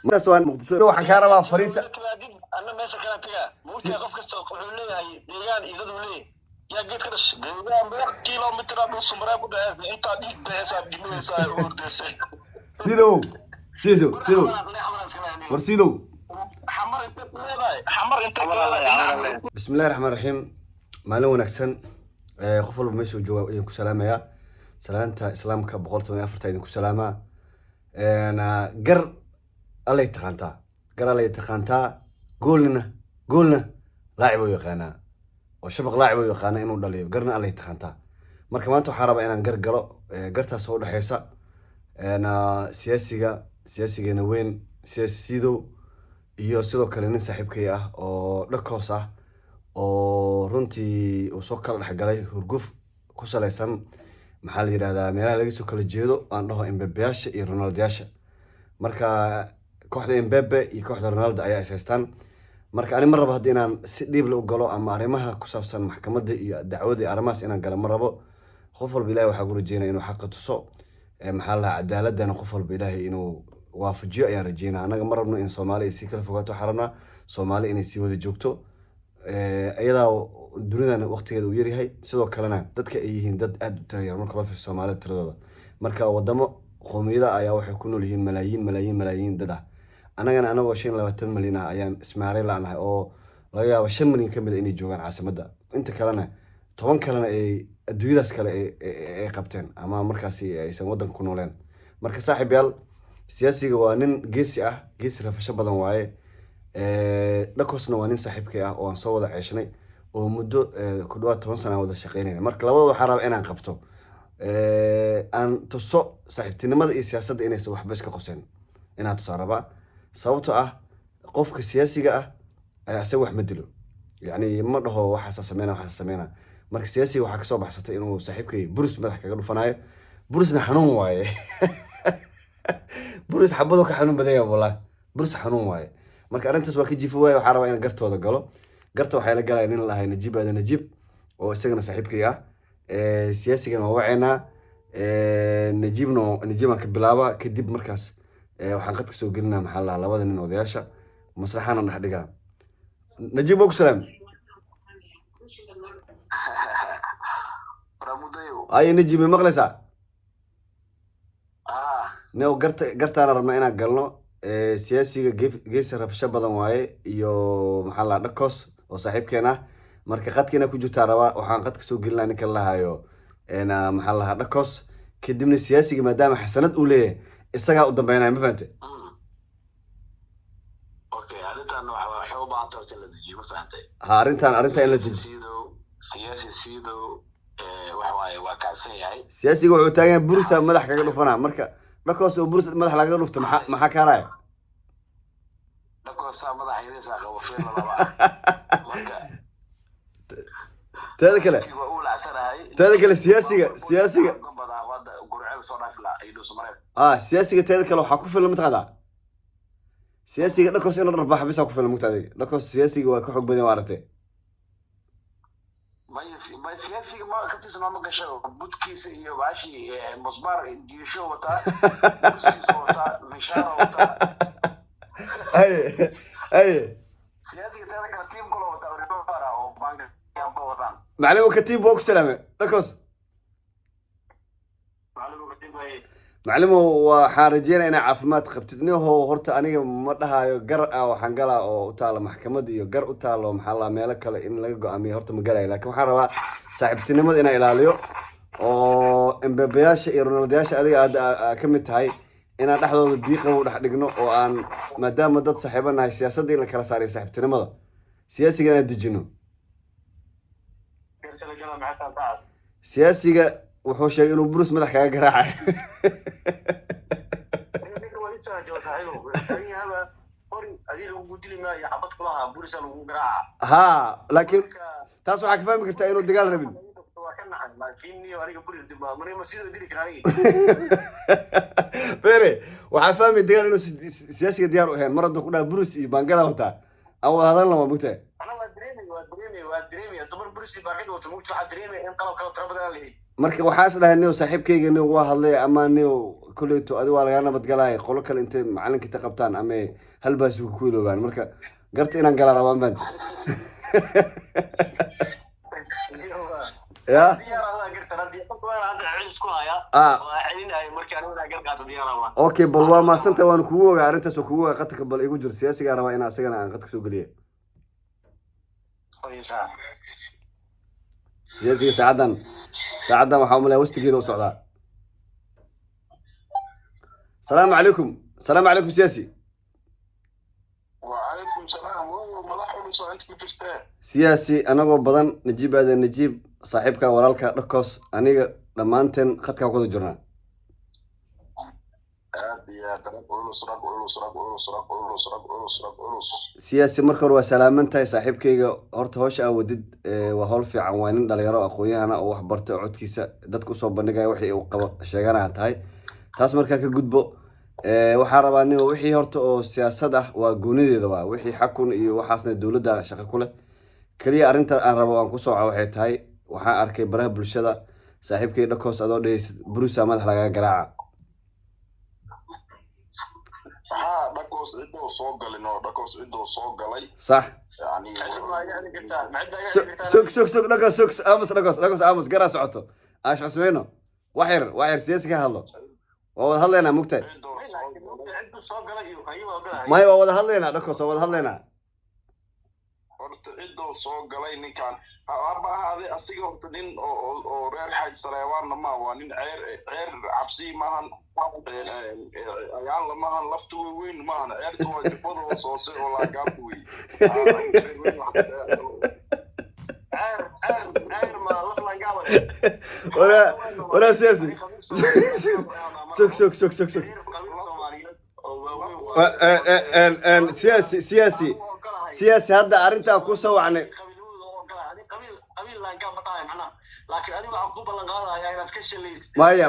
الناس وين مقدسو waxaan ka rabaa fariinta أنا ما سكنت يا ممكن أقف كستوك عليه ديان يقدر ليه يا جيت كرش ديان كيلومتر من سمرة بده أنت ديك بهسا ديمسا وردس سيدو ورسيدو حمر أنت بسم الله الرحمن الرحيم مالو ونكسن خفل بمشي وجوا ينكو سلامة يا سلامتا إسلامك بقولت من أفرت ينكو سلامة أنا قر الله يتخانتا قولنا لاعبوا يقانا وشبق لاعبوا يقانا إنه دليل قرنا الله يتخانتا مركب ما أنتو حارب أنا قرقرو قرتها صور حيسا أنا سياسيga وين سياسيدو iyo sidoo kale nin saaxiibkay ah oo dhakoos ah oo runtii uu soo kala dhaxgalay hurguf ku saleysan maxaa la yiraahdaa meelaha laga soo kala jeedo aan dhaho Mbappe iyo Ronaldo marka kooxda Mbappe iyo kooxda Ronaldo ayaa isaastaan marka ani ma rabo hadii inaan si dhiib loo galo ama arimaha ku saabsan maxkamadda iyo dacwada arrimahaas inaan galo ma rabo qof walba Ilaahay waxa uu rajeenaa inuu xaq tuso maxaa la cadaaladana qof walba Ilaahay inuu waafajiyo ayaan rajeynaa anaga ma rabno in Soomaaliya si kala fogaato xarana Soomaaliya inay si wada joogto ayadaa dunidana waqtigeeda uu yaryahay sidoo kalena dadka ay yihiin dad aad u taageer marka loo fiiriyo Soomaalida tiradooda marka wadamo qoomiyada ayaa waxay ku nool yihiin malaayiin dad ah anagana anagoo 25 milyan ah ayaan ismaaray laanahay oo laga yaabo 5 milyan kamid inay joogaan caasimadda inta kalena 10 kalena ay adduunyadaas kale ay qabteen ama markaasi aysan wadan ku nooleen marka saaxiibayaal siyaasiga waa nin geesi rafasho badan waaye dhakoosna waa nin saaxiibkay ah oo aan soo wada ceeshnay oo muddo ku dhawaad 10 sano wada shaqeynayna marka labadooda waxa rabaa inaan qabto aan tuso saaxiibtinimada iyo siyaasadda inaysan waxba iska qoseen inaan tuso rabaa sababtoo ah qofka siyaasiga ah ayaa asaga wax ma dilo yani ma dhaho waxa sameeyna marka siyaasiga waxa ka soo baxsatay inuu saaxiibkay burus madax kaga dhufanayo burusna xanuun waaye burus xabado ka xanuun badan yahay wallahi burus xanuun waaye marka arintaas waa ka jiifo waaye waxa rabaa in gartooda galo garta waxa la galay in la hayo Najib oo isagana saaxiibkay ah siyaasigana waa waceena Najibna ka bilaaba kadib markaas waxaan qadka soo gelinaa maxaa la labada nin odayaasha maslaxana dhax dhiga Najib oo salaam ay Najib maqlaysa نو قرت أنا ربنا أنا قالنا سياسي جيس رفشة بدن واي يو محل دكوس وصاحب كنا مركقات كنا كوجو ترى وحنقد كسو قلنا نكلها يو أنا محل دكوس كدي من السياسي ما دام حسنات أوليه السجا قدام بيننا ما فهمت أوكي هذا أنه حوض عطر كلا تجي ما فهمت أرنتان اللي تجي سياسي سيدو وحواي وكاسي هاي سياسي وعتاقين بورسا مدح كأنه فنا مركا دكوس وبورس مدح لقى رفت ما كراي دكوس مدح يدرس أخو فين تذكر السياسي سياسي تذكر لو حكوا في المتغدى سياسي دكوس إنه ربح بس حكوا في المتغدى دكوس سياسي وكحق بدي وعرته ما سياسي ما كنت سنة ما قشوا بودكيس يباشي مصبار ديشو وتا وتا مشارة وتا أي سياسي تذكر تيم كله وتا وريبارا وبانك يامبو وطن معلم كتيب بوك سلامة دكوس معلم وحارجينا أنا عفمات قبتني هو هرت أنا مرتها جرأ أو حنقلا أو تعال محكمة دي جرأ تعال محلا مالك إن لقوا أمي هرت مجرى لكن حروا صاحبتني مد أنا إلى اليوم أو إمبابياش رونالدياش أدي كم تهاي أنا لحظة بيقة وراح نجنو وأن مدام مدة صاحبنا السياسة دي اللي كرساري صاحبتني مد سياسي جنا دجنو سياسي wuxuu sheegay inuu burus madax kaga garaacay ها لكن taas waxa ka fahmi kartaa inuu dagaal rabin bere waxa fahmi dagaal inuu siyaasiga diyaar u ahayn mar hadduu ku dhaha burus iyo bangala wata aw hadan lama mugtay waa dareemay dumar bursi baaqid wata mugtay waxa dareemay in qalab kala tarabada leeyahay marka waxaa is dhahay nin saaxiibkayga nin waa hadlay ama nin kuleyto adi waa lagaa nabadgalay qolo kale intay macalinka inta qabtaan ama halbaas ku iloobaan marka garta inaan galaa rabaan baan ya okay bal waa maasanta waan kugu ogaa arrintaas oo kugu ogaa qatarka bal igu jir siyaasigaa rabaa inaa isagana aan qadka soo geliya siyaasiga saacadan waxaa umaleya wastigeeda u socdaa السلام عليكم سياسي وعليكم السلام مدح ولسو انت كنت سياسي انا بدن نجيب هذا نجيب صاحبك ورالك ركوس انيغا دمانتين خدكا كودا جرنا سياسي marka waa salaamantahay saaxiibkayga horta hawsha awadid waa hawl fiican waa nin dhalinyaro aqoon-yahana oo wax bartay codkiisa dadku soo bandhigay wixii uu qabo sheeganaha tahay taas markaa ka gudbo waxaa rabaa nin wixii horta oo siyaasad ah waa goonideeda waa wixii xakun iyo waxaasna dowladda shaqo ku leh kaliya arrinta aan rabo aan ku soo waxay tahay waxaan arkay baraha bulshada saaxiibkay dhakoos adoo dhaysid burusa madax laga garaaca dhakoos idoo soo galin oo dhakoos idoo soo galay صح يعني سوق dhakoos aamus garaa socoto aash xusmeyno waxyar siyaasi ka hadlo waa wada hadlaynaa mugtay maya waa wada hadlaynaa dhakoos waa wada hadlaynaa horta cidoo soo galay ninkan haba ahaadee asiga horta nin oo reer xaaj saleebaanna ma waa nin ceer cabsi maahan ayaan lamahan lafta weyn maahan ceerta waa jufada hoos hoose oo laagaab wey ولا سياسي سوك سياسي هذا أرنتا كوسا وعني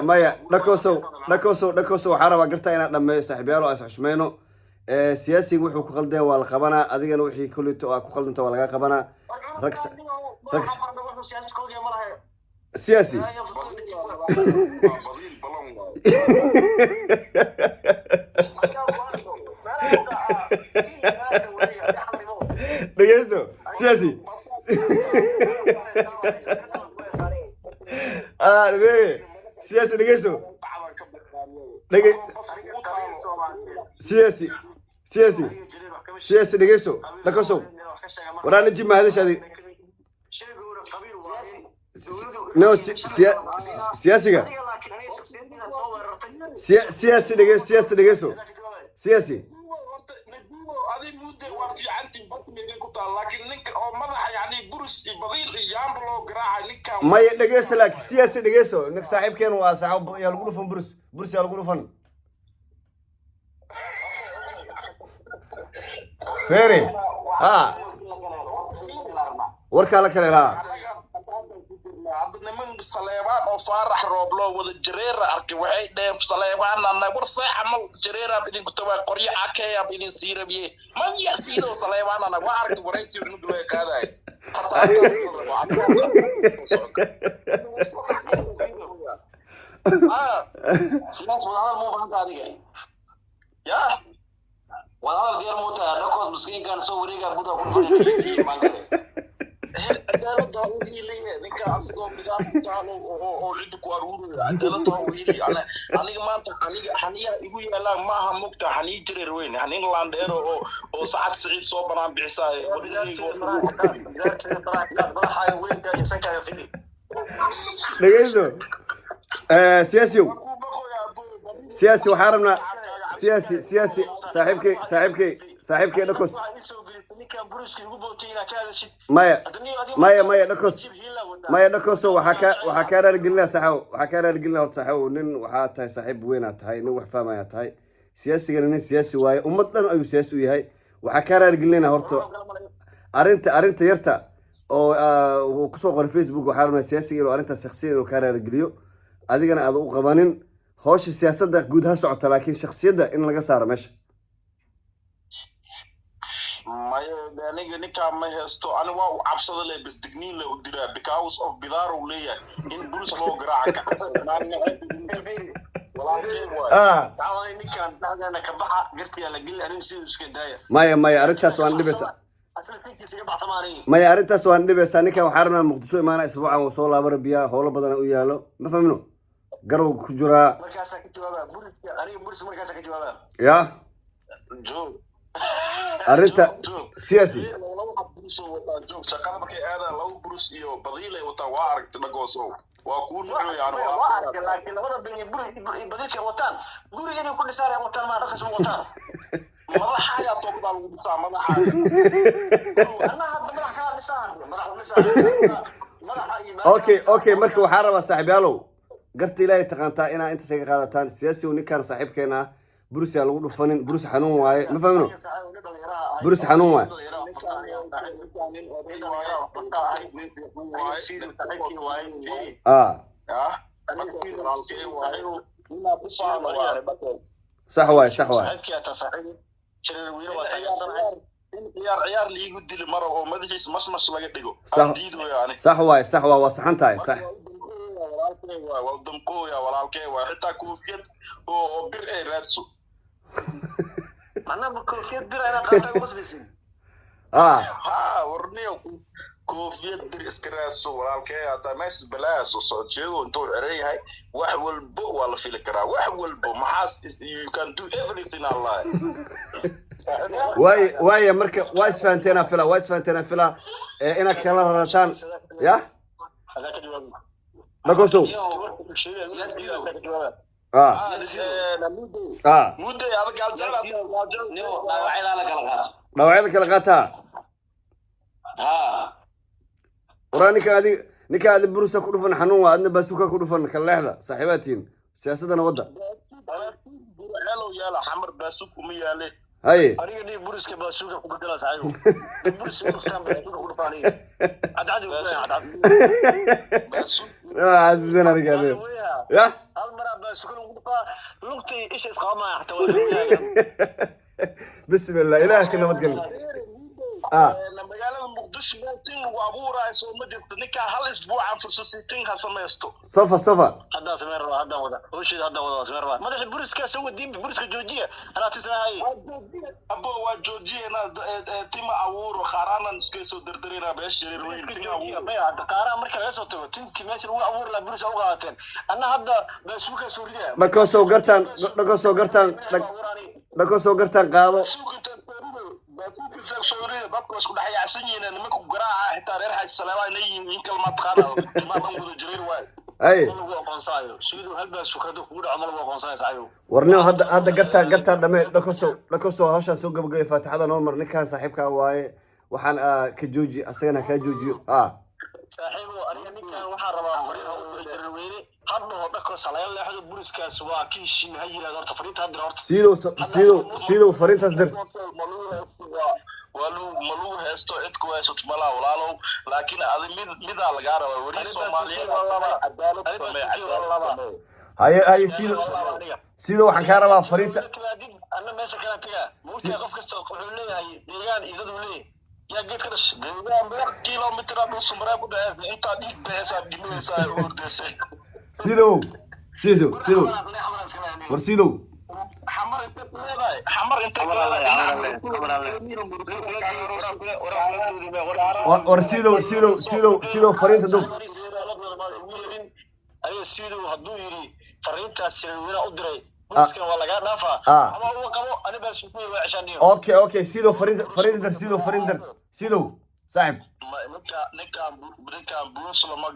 مايا دكوسو حرب قرتا إن لما سحبيالو أسحشمينو سياسي وحو كخلده والقبنا أدينا وحي كل تو كخلده ولا قبنا ركس سياسي دقيقتو سياسي سياسي دقيقتو سياسي دقيقتو دكوسو ورانا نجيب ما هذا شادي نو سياسي دقيقتو سياسي ما يدقيس لك سياسي دقيسو انك صاحب كان وصاحب يلقوا فن برس يلقوا فن فيري ها وركا لك لا niman saleebaan oo faarax rooblo wada jareer arkay waxay dheef saleebaan anna war say amal jareer idin ku tabaa qoryo akay idin siirabiye ma yasiido saleebaan anna waa aragtay waraysi inuu duway qaaday sidaas wadaal muu baan qaadiga ya wadaal diyaar muu taa dhakoos miskiinkan soo wareega buda ku fadhiyo عدالة هويلي نك أصله بدأ تعالوا أو عندك وارور عدالة هويلي أنا ما أنت حنيا يقول لا ما هم مقطع حني جري وين حني لاندير أو سعد سعيد صوبنا بعسى سياسي وحاربنا سياسي صاحبك دكوس مايا دكوس وحكى رجلنا صحو نن وحاتها صاحب وينات هاي نو وحفا ما يتهاي سياسي قالنا سياسي واي أمتنا أيو سياسي هاي وحكى رجلنا هرتو أرنت يرتا أو كسو غير فيسبوك وحاربنا سياسي قالوا أرنت شخصيا وكان رجليو هذه أنا أذوق قوانين هوش السياسة ده جودها صعبة لكن شخصية ده إن لقى صار ماشي maya aniga ninkaan ma haysto ani waa u cabsada leh bas digniin la u diraa because of bidaar uu leeyahay in buris loo garaaca ninkaan dhahdeena ka baxa gartiyaa la geli aniga siduu iska daaya maya arrintaas waan dhibaysaa maya arrintaas waan dhibaysaa ninkan waxaa rabnaa muqdisho imaana isbuucan uu soo laabara biyaa howlo badan u yaalo ma fahmino garow ku jiraa markaasaa ka jawaabaa buriska aniga buris markaasaa ka jawaabaa ya joog arrinta siyaasi shaqada markay aadaan laba burus iyo badiilay wataan waa aragtay dhagoosow waa kuu laakiin labada badiilka wataan guriga inay ku dhisaan wataan maa dhaqas ma wataan madaxaayaa toobadaa lagu dhisaa madaxaaga anaa hadda madax kaa dhisaan okay marka waxaa rabaa saaxiibyaalow garta ilaahay taqaantaa inaa intaas iga qaadataan siyaasi ninkaan saaxiibkeena ah bursi lagu dhufanin bursi xanuun waaye ma fahmino bursi xanuun waaye صح واي ciyaar liigu dili maro oo madaxiisa masmas laga dhigo صح واي waa saxan tahay sax waa damqooya walaalkay waa xitaa koofiyad oo bir ay raadso أنا بكوفية بير أنا قاطع مسبسين. ورنيو كوفية بير إسكراس والكي هذا ماس بلاس وصوتشيو أنتو عريه وحول بو ولا في الكرا وحول بو محاس you can do everything Allah. واي مركب وايس فانتنا فلا إنا كلا رتان يا نقصو مودة هذا قال جل نوعية كلا قاتها وراني كادي بروسا كلفن حنون وعندنا باسوكا كلفن كلاحظة صاحباتين سياستنا وضع حلو يلا حمر باسوك وميالي هاي أريد لي بروسك باسوكا كبدلا سعيو بروس كان باسوكا كلفاني عاد باسوك عزيزنا رجال يا المرة باسوكا لقطي إيش إسقامة حتى بسم الله إلهك إنه ما تقلب لما قال المقدس تين وابورا سو ما جبت نكا هل اسبوع عن فرصه تين هسميستو صفا هذا سمير هذا ودا وش هذا ودا سمير ما ادري بورسكا سوى الدين بورسكا جوجيه انا تسمع هاي ابو وجوجيه انا تيم اورو خارانا سكيسو دردرينا باش جرير وين تين اورو ما قارا marka la soo tago tinti meesha ugu abuur la buris uga qaateen anna hadda baasuuka suuriya dhako soo gartaan qaado سوري بابكو اسكو دحيا عسنين نمكو قراعه حتى رير حاج سلامه ني يمكن ما تقانا ما بنقول جرير واي اي هو قنصايو سيدو هل سكدو كود عمل هو قنصايو سايو ورنيو هذا قرتا دمي dhako soo hawsha soo gabagay faatixada noo mar ninkan saaxiibka waaye waxaan ka jooji asagana ka joojiyo saaxiibo ariga ninkan waxa rabaa fariin oo diray weyne hadda dhako salayn leexdo buriskaas waa kiishin ha yiraahdo horta fariinta hadda horta sidoo fariintaas dir ملو هستو إتكو هستو تملا ولالو لكن هذا ميدا لقارة وري سوماليين هاي سيدو waxaan ka rabaa fariinta أنا ماشي كلام تيجا موسى قف كستو قبل هاي ديجان يقدروا ليه يا جيت كرش ديجان 100 كيلومتر من سمرة بدأت أنت ديك بحساب دميسا وردسي سيدو ورسيدو حمر انت ورسيدو فرينتا دوب أي سيدو هدو يري فرينتا سيروينا أدري مسكين ولا قاعد نافع أما هو قبو أنا بشوفه عشانيو أوكي سيدو سيدو صاحب ninkaan buus lama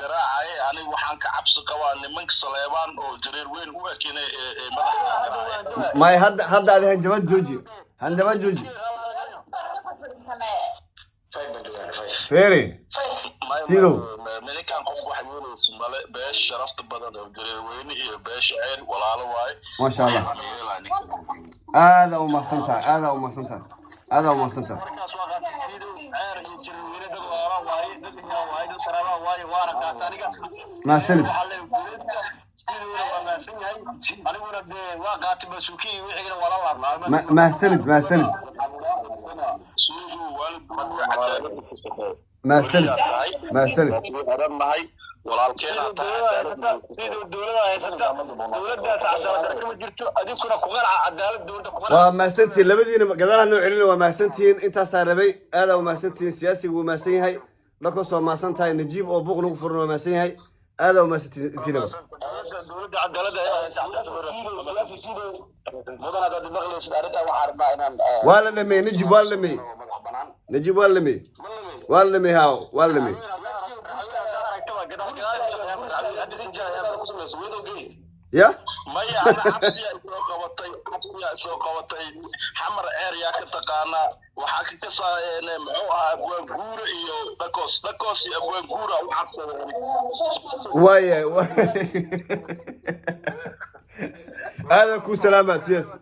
garaacaye aniga waxaan ka cabsi qabaa nimanka saleebaan oo jareer weyn u ekinay madaxa may hadda aad hanjabad jooji feeri sido ninkaan qof wax weynayso male beesh sharafta badan oo jareer weyne iyo beesh ceel walaalo waaye maasha Allah aada u mahadsantahay هذا ما استنتج. ما سند. ما سند. ما سنت ما سنت وما سنتين لبدينا قدرنا نوعلنا وما سنتين انت ساربي هذا وما سنتين سياسي وما سيهاي لكن سو ما سنتين نجيب او بوق نغ فرن وما سيهاي هذا وما سنتين ولا لمي نجيب ولا لمي نجيب ولا لمي ولا لمي هاو ولا لمي يا maya ana xabsiya soo qabatay xamar area ka taqaana waxa ka kasaayeen muxuu ahaa abwaan guura iyo dhakos iyo abwaan guura u xabsadeen واي هذا كو سلامة سياسي